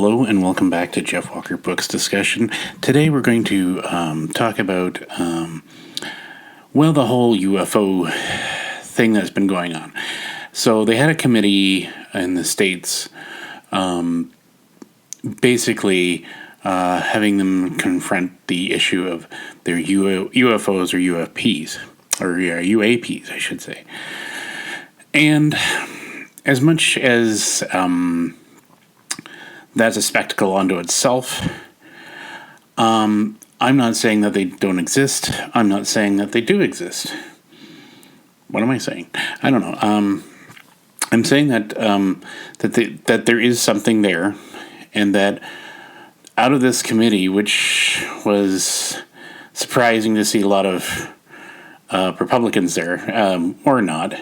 Hello and welcome back to Jeff Walker Books Discussion. Today we're going to talk about, the whole UFO thing that's been going on. So they had a committee in the States basically having them confront the issue of their UFOs or UFPs, or UAPs, I should say. And as much as that's a spectacle unto itself, I'm not saying that they don't exist. I'm not saying that they do exist. What am I saying? I don't know. I'm saying that that there is something there, and that out of this committee, which was surprising to see a lot of Republicans there, or not.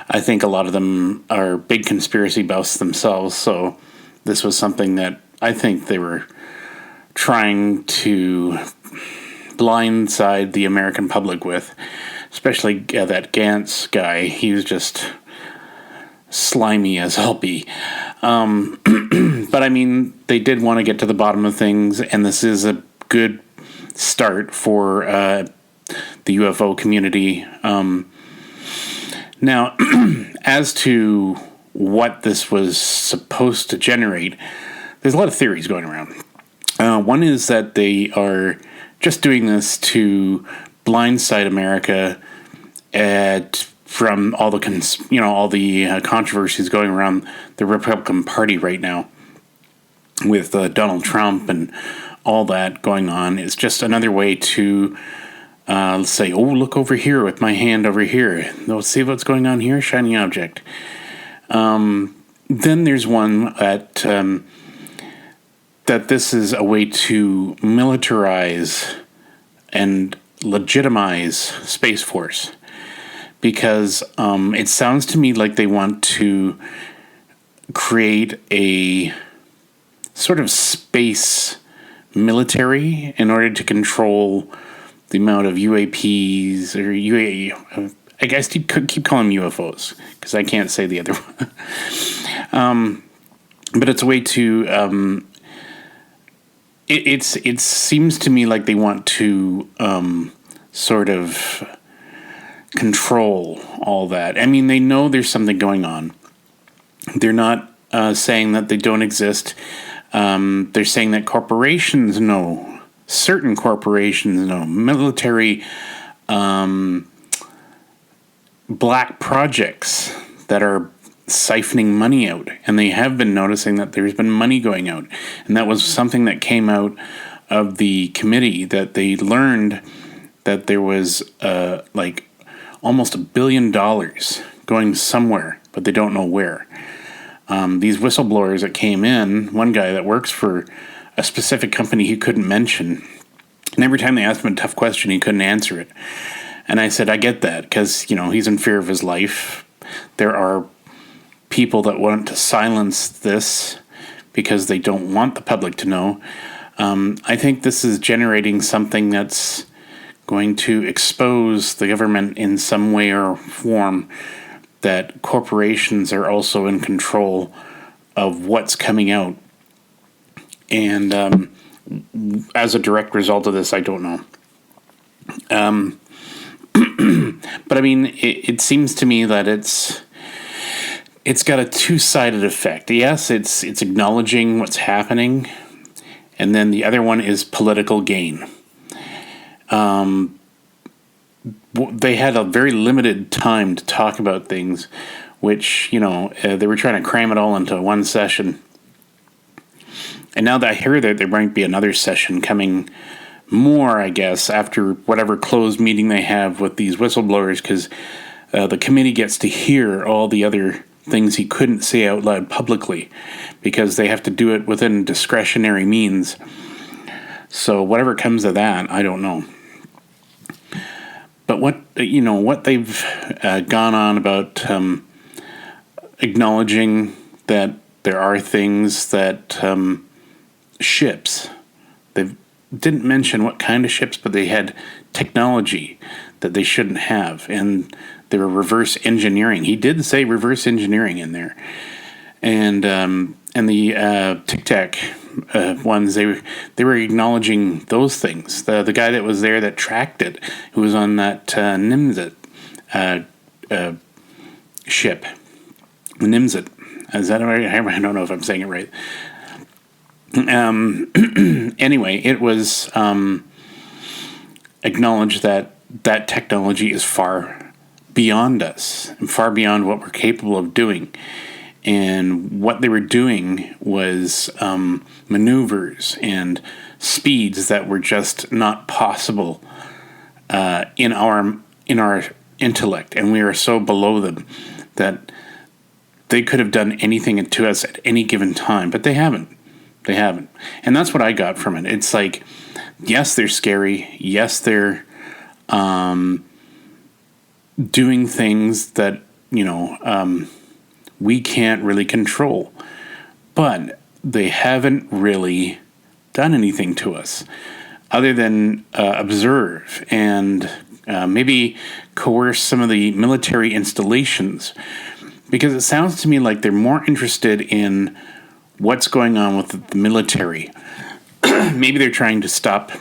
I think a lot of them are big conspiracy buffs themselves, so this was something that I think they were trying to blindside the American public with, especially that Gantz guy. He was just slimy as hell be. But I mean, they did want to get to the bottom of things, and this is a good start for the UFO community. Now, as to what this was supposed to generate, there's a lot of theories going around. One is that they are just doing this to blindside America from all the controversies going around the Republican Party right now with Donald Trump and all that going on. It's just another way to say, oh, look over here with my hand over here. Let's see what's going on here, shiny object. Then there's one that this is a way to militarize and legitimize Space Force, because it sounds to me like they want to create a sort of space military in order to control the amount of UAPs or I guess you could keep calling them UFOs because I can't say the other one. But it's a way to. It seems to me like they want to sort of control all that. I mean, they know there's something going on. They're not saying that they don't exist. They're saying that corporations know. Certain corporations know. Military black projects that are siphoning money out, and they have been noticing that there's been money going out, and that was something that came out of the committee, that they learned that there was like almost $1 billion going somewhere, but they don't know where. These whistleblowers that came in, one guy that works for a specific company he couldn't mention, and every time they asked him a tough question, he couldn't answer it. And I said, I get that, because, he's in fear of his life. There are people that want to silence this because they don't want the public to know. I think this is generating something that's going to expose the government in some way or form, that corporations are also in control of what's coming out. And as a direct result of this, I don't know. But I mean, it seems to me that it's got a two-sided effect. Yes, it's acknowledging what's happening, and then the other one is political gain. They had a very limited time to talk about things, which, they were trying to cram it all into one session. And now that I hear that there might be another session coming more, I guess, after whatever closed meeting they have with these whistleblowers, because the committee gets to hear all the other things he couldn't say out loud publicly, because they have to do it within discretionary means. So whatever comes of that, I don't know. But what they've gone on about acknowledging that there are things that ships. They didn't mention what kind of ships, but they had technology that they shouldn't have, and they were reverse engineering. He did say reverse engineering in there. And and the Tic Tac ones, they were acknowledging those things. The guy that was there that tracked it, who was on that Nimzit ship, Nimzit. Is that right? I don't know if I'm saying it right. Anyway, it was acknowledged that that technology is far beyond us, and far beyond what we're capable of doing. And what they were doing was maneuvers and speeds that were just not possible in our intellect, and we are so below them that they could have done anything to us at any given time, but they haven't. They haven't. And that's what I got from it. It's like, yes, they're scary. Yes, they're doing things that, we can't really control. But they haven't really done anything to us other than observe and maybe coerce some of the military installations. Because it sounds to me like they're more interested in what's going on with the military. Maybe they're trying to stop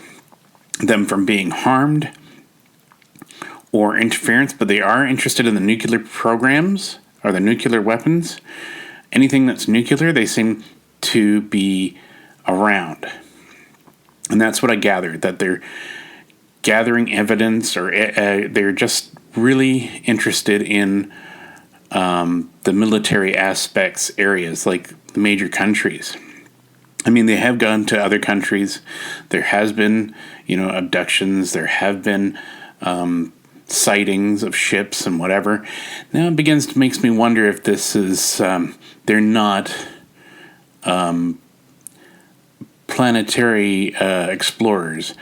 them from being harmed or interference, but they are interested in the nuclear programs or the nuclear weapons. Anything that's nuclear, they seem to be around. And that's what I gathered, that they're gathering evidence, or they're just really interested in the military aspects areas, like the major countries. I mean, they have gone to other countries. There has been, abductions. There have been sightings of ships and whatever. Now it makes me wonder if this is, they're not planetary explorers,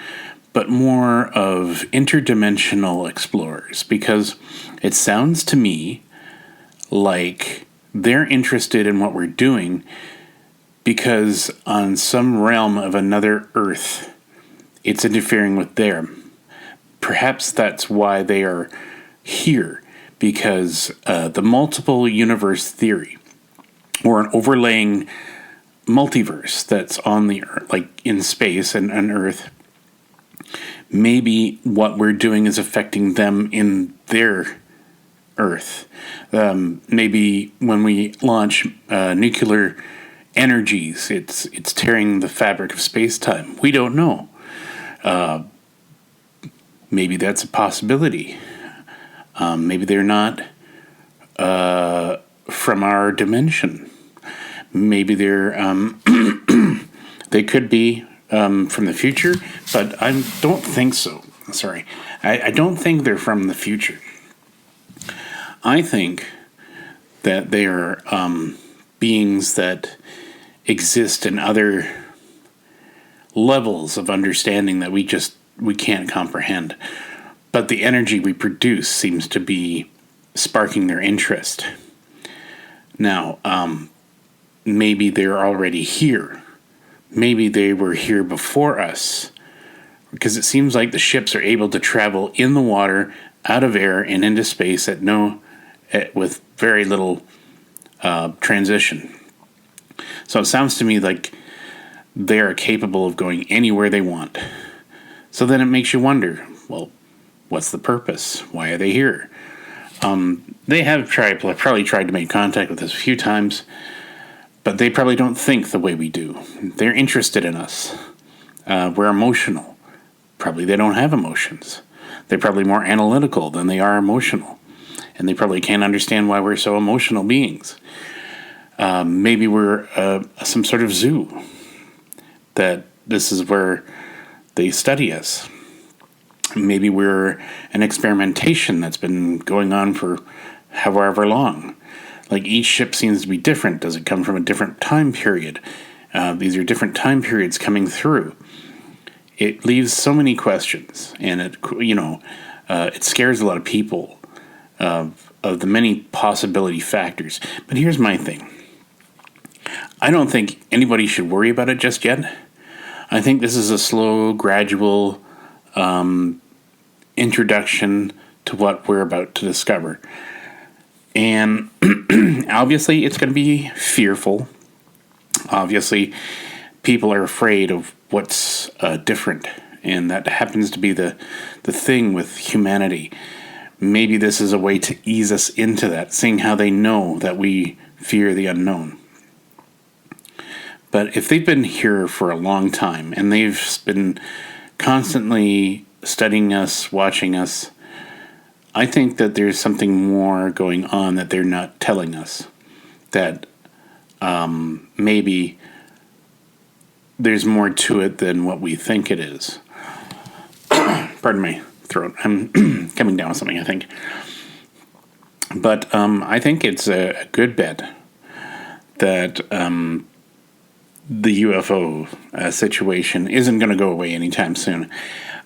but more of interdimensional explorers, because it sounds to me like they're interested in what we're doing because on some realm of another Earth, it's interfering with them. Perhaps that's why they are here, because the multiple universe theory, or an overlaying multiverse that's on the Earth, like in space and on Earth, maybe what we're doing is affecting them in their Earth. Maybe when we launch nuclear energies, it's tearing the fabric of space-time. We don't know. Maybe that's a possibility. Maybe they're not from our dimension. Maybe they're they could be from the future, but I don't think so. Sorry. I don't think they're from the future. I think that they are beings that exist in other levels of understanding that we can't comprehend. But the energy we produce seems to be sparking their interest. Now, maybe they're already here. Maybe they were here before us, because it seems like the ships are able to travel in the water, out of air, and into space with very little transition. So it sounds to me like they are capable of going anywhere they want. So then it makes you wonder, well, what's the purpose? Why are they here? They have probably tried to make contact with us a few times, but they probably don't think the way we do. They're interested in us. We're emotional. Probably they don't have emotions. They're probably more analytical than they are emotional. And they probably can't understand why we're so emotional beings. Maybe we're some sort of zoo, that this is where they study us. Maybe we're an experimentation that's been going on for however long. Like, each ship seems to be different. Does it come from a different time period? These are different time periods coming through. It leaves so many questions, and it scares a lot of people of the many possibility factors. But here's my thing. I don't think anybody should worry about it just yet. I think this is a slow, gradual introduction to what we're about to discover. And obviously it's going to be fearful. Obviously, people are afraid of what's different, and that happens to be the thing with humanity. Maybe this is a way to ease us into that, seeing how they know that we fear the unknown. But if they've been here for a long time and they've been constantly studying us, watching us, I think that there's something more going on that they're not telling us. That maybe there's more to it than what we think it is. Pardon my throat. I'm coming down with something, I think. But I think it's a good bet that the UFO situation isn't going to go away anytime soon.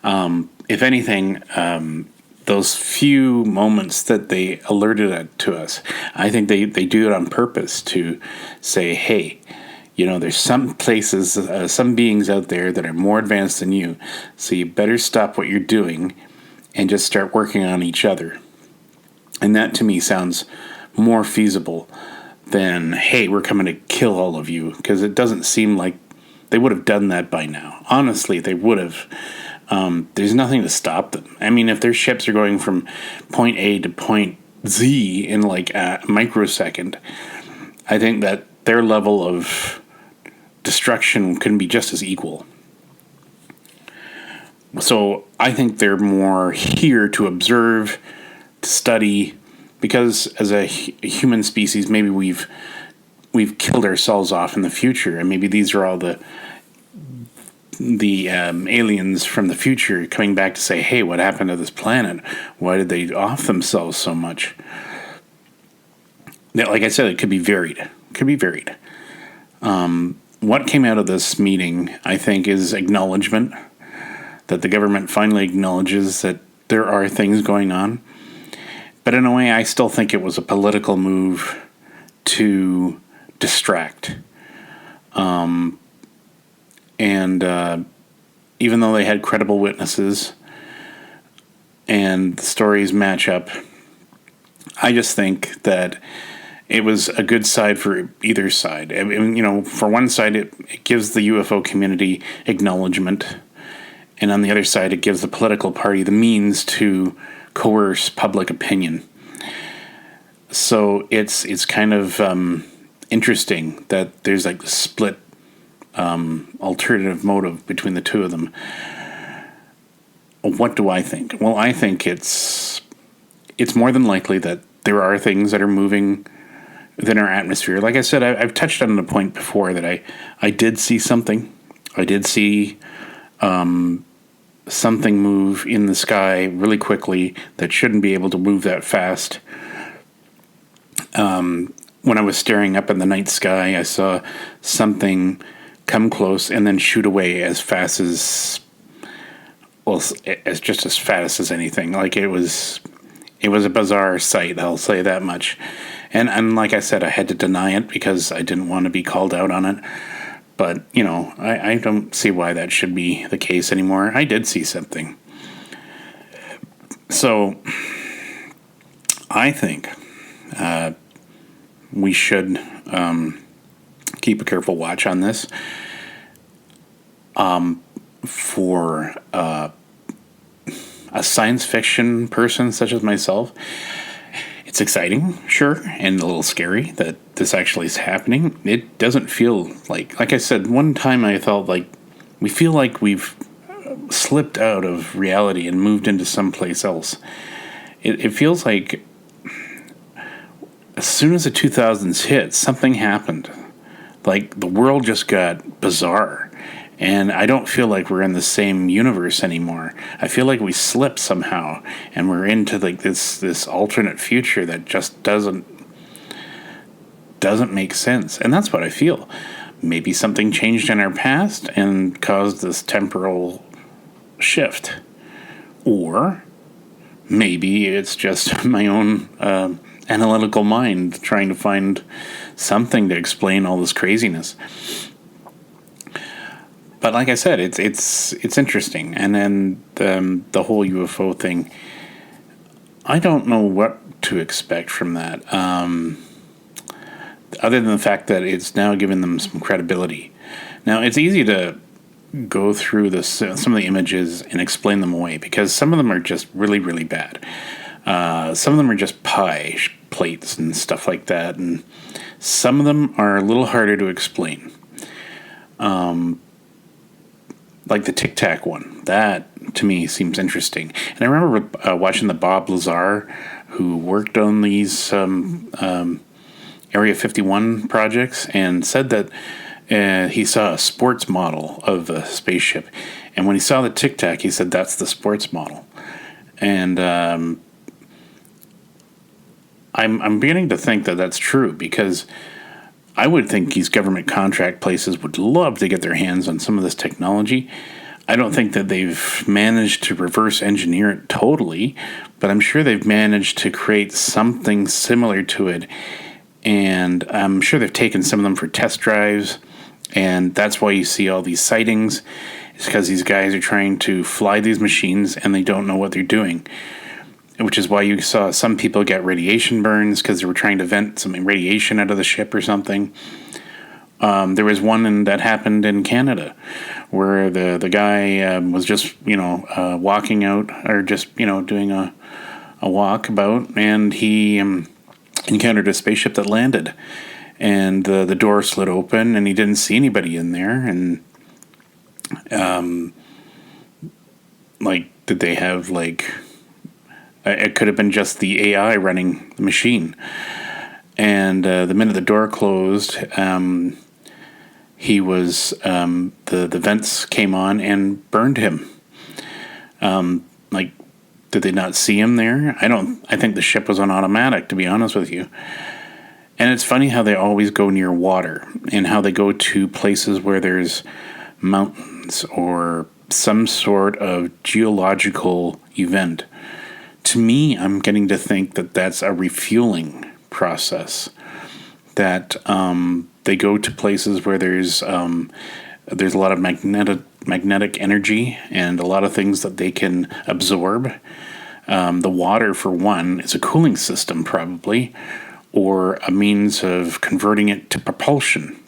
If anything, those few moments that they alerted it to us, I think they do it on purpose to say, hey, there's some places, some beings out there that are more advanced than you, so you better stop what you're doing and just start working on each other. And that to me sounds more feasible than, hey, we're coming to kill all of you, because it doesn't seem like they would have done that by now. Honestly, they would have. There's nothing to stop them. I mean, if their ships are going from point A to point Z in like a microsecond, I think that their level of destruction can be just as equal. So I think they're more here to observe, to study, because as a human species, maybe we've killed ourselves off in the future, and maybe these are all the aliens from the future coming back to say, hey, what happened to this planet? Why did they off themselves so much? Like I said, it could be varied. What came out of this meeting, I think, is acknowledgement that the government finally acknowledges that there are things going on. But in a way, I still think it was a political move to distract. And even though they had credible witnesses and the stories match up, I just think that it was a good side for either side. I mean, for one side, it gives the UFO community acknowledgement, and on the other side, it gives the political party the means to coerce public opinion. So it's kind of interesting that there's like the split alternative motive between the two of them. What do I think? Well, I think it's more than likely that there are things that are moving within our atmosphere. Like I said, I've touched on the point before that I did see something. I did see something move in the sky really quickly that shouldn't be able to move that fast. When I was staring up in the night sky, I saw something come close and then shoot away as fast as fast as anything. Like it was a bizarre sight, I'll say that much. And like I said, I had to deny it because I didn't want to be called out on it. But, I don't see why that should be the case anymore. I did see something. So, I think we should keep a careful watch on this. For a science fiction person such as myself, it's exciting, sure, and a little scary that this actually is happening. It doesn't feel like I said, one time I felt like we feel like we've slipped out of reality and moved into someplace else. It feels like as soon as the 2000s hit, something happened. Like the world just got bizarre. And I don't feel like we're in the same universe anymore. I feel like we slipped somehow, and we're into like this alternate future that just doesn't make sense. And that's what I feel. Maybe something changed in our past and caused this temporal shift. Or maybe it's just my own analytical mind trying to find something to explain all this craziness. But like I said, it's interesting. And then the whole UFO thing, I don't know what to expect from that. other than the fact that it's now given them some credibility. Now, it's easy to go through some of the images and explain them away because some of them are just really, really bad. Some of them are just pie plates and stuff like that, and some of them are a little harder to explain. Like the Tic Tac one. That, to me, seems interesting. And I remember watching the Bob Lazar, who worked on these Area 51 projects, and said that he saw a sports model of a spaceship. And when he saw the Tic Tac, he said, that's the sports model. And I'm beginning to think that that's true, because I would think these government contract places would love to get their hands on some of this technology. I don't think that they've managed to reverse engineer it totally, but I'm sure they've managed to create something similar to it. And I'm sure they've taken some of them for test drives, and that's why you see all these sightings. It's because these guys are trying to fly these machines and they don't know what they're doing. Which is why you saw some people get radiation burns because they were trying to vent some radiation out of the ship or something. There was one that happened in Canada where the guy was just, walking out, or just, doing a walkabout, and he encountered a spaceship that landed. And the door slid open and he didn't see anybody in there. And did they have it could have been just the AI running the machine. And the minute the door closed, he was the vents came on and burned him. Did they not see him there? I think the ship was on automatic, to be honest with you. And it's funny how they always go near water, and how they go to places where there's mountains or some sort of geological event. To me, I'm getting to think that that's a refueling process. That they go to places where there's a lot of magnetic energy and a lot of things that they can absorb. The water, for one, is a cooling system probably, or a means of converting it to propulsion,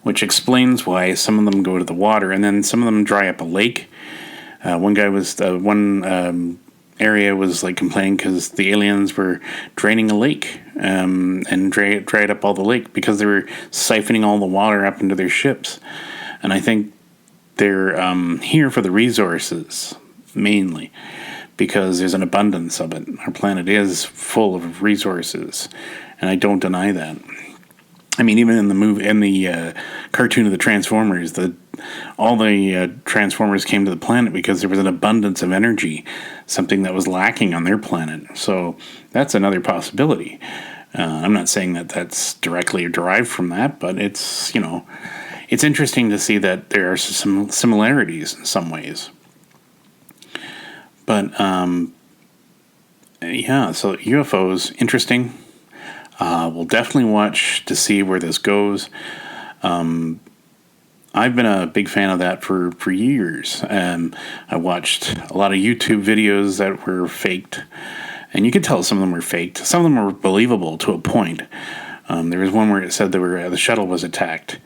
which explains why some of them go to the water and then some of them dry up a lake. One area was complaining because the aliens were draining a lake and dried up all the lake because they were siphoning all the water up into their ships. And I think they're here for the resources mainly, because there's an abundance of it. Our planet is full of resources, and I don't deny that. I mean, even in the cartoon of the Transformers, all the Transformers came to the planet because there was an abundance of energy, something that was lacking on their planet. So that's another possibility. I'm not saying that that's directly derived from that, but it's interesting to see that there are some similarities in some ways. But so UFOs, interesting. We'll definitely watch to see where this goes. I've been a big fan of that for years. I watched a lot of YouTube videos that were faked, and you could tell some of them were faked. Some of them were believable to a point. There was one where it said the shuttle was attacked,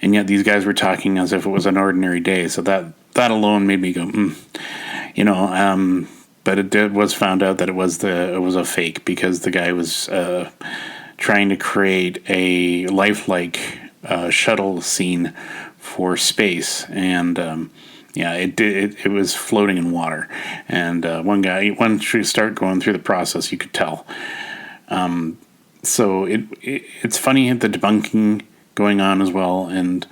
and yet these guys were talking as if it was an ordinary day. So that alone made me go, But it was found out that it was a fake, because the guy was trying to create a lifelike shuttle scene for space, and it was floating in water. And once you start going through the process, you could tell. So it's funny, the debunking going on as well, and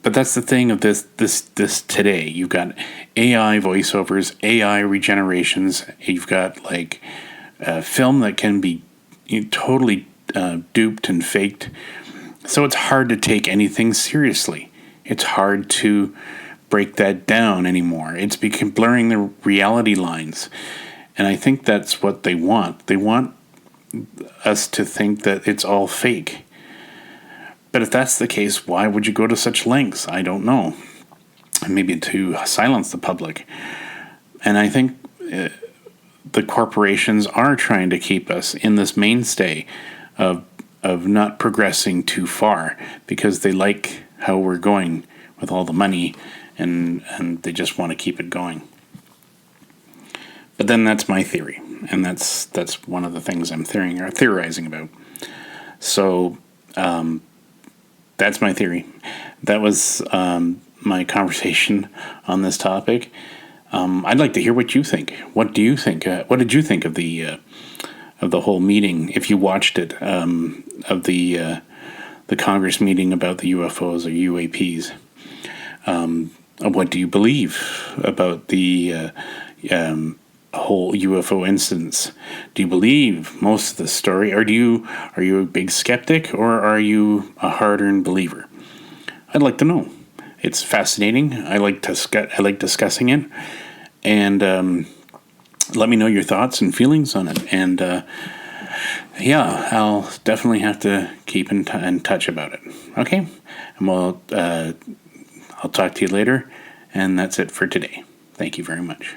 but that's the thing of this today. You've got AI voiceovers, AI regenerations. You've got film that can be totally duped and faked. So it's hard to take anything seriously. It's hard to break that down anymore. It's blurring the reality lines. And I think that's what they want. They want us to think that it's all fake. But if that's the case, why would you go to such lengths? I don't know. Maybe to silence the public. And I think the corporations are trying to keep us in this mainstay of not progressing too far because they like how we're going with all the money, and they just want to keep it going. But then that's my theory, and that's one of the things I'm theorizing about. So that's my theory. That was my conversation on this topic. I'd like to hear what you think. What do you think? What did you think of the whole meeting? If you watched it, of the Congress meeting about the UFOs or UAPs. What do you believe about the whole UFO instance? Do you believe most of the story, or are you a big skeptic, or are you a hard-earned believer? I'd like to know. It's fascinating. I like discussing it, and let me know your thoughts and feelings on it. And I'll definitely have to keep in touch about it. Okay, and I'll talk to you later. And that's it for today. Thank you very much.